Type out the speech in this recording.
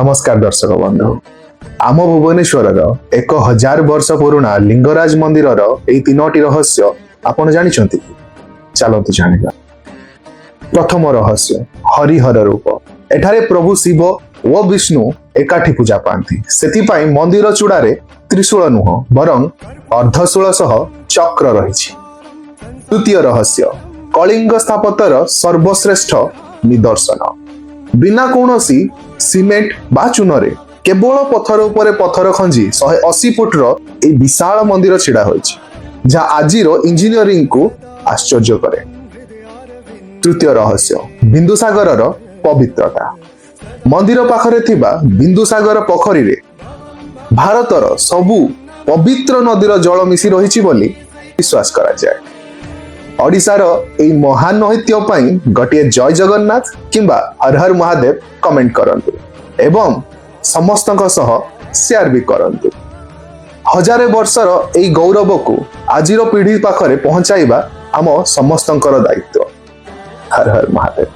नमस्कार दर्शक बंधु आम भुवनेश्वर 1000 वर्ष पुराणा लिंगराज मंदिर तीनोटी रहस्य आपण जानिछंती चलतु जानिबा। प्रथम रहस्य हरिहर रूप। एठारे प्रभु शिव व विष्णु एकाठी पूजा पाती सेतिपाई मंदिर चूड़ारे त्रिशूल नुह बरं अर्धशूल सह चक्र रही। द्वितीय रहस्य कलिंग स्थापत्यर सर्वश्रेष्ठ निदर्शन। बिना कौनसी सीमेंट बा चूନରେ केवल पत्थर उपरे पत्थर खंजी 180 फुटर ए विशाल मंदिर छिड़ा होइछि जहाँ आजिर इंजीनियरिंग को आश्चर्य करे। तृतीय रहस्य बिंदुसागर पवित्रता। मंदिर पाखरे थिबा बिंदुसागर पोखरी रे भारतर सबु पवित्र नदीर जल मिसी रहिछि बोली विश्वास करा जाय। ओडिशार एई महान नृत्य पई गटिए जय जगन्नाथ किंबा हर हर महादेव कमेंट करंतु एवं समस्तक सह शेयर भी करंतु। हजारे वर्षर एई गौरव को आजिर पीढ़ी पाखरे पहुंचाइबा आम समस्तंकर दायित्व। हर हर महादेव।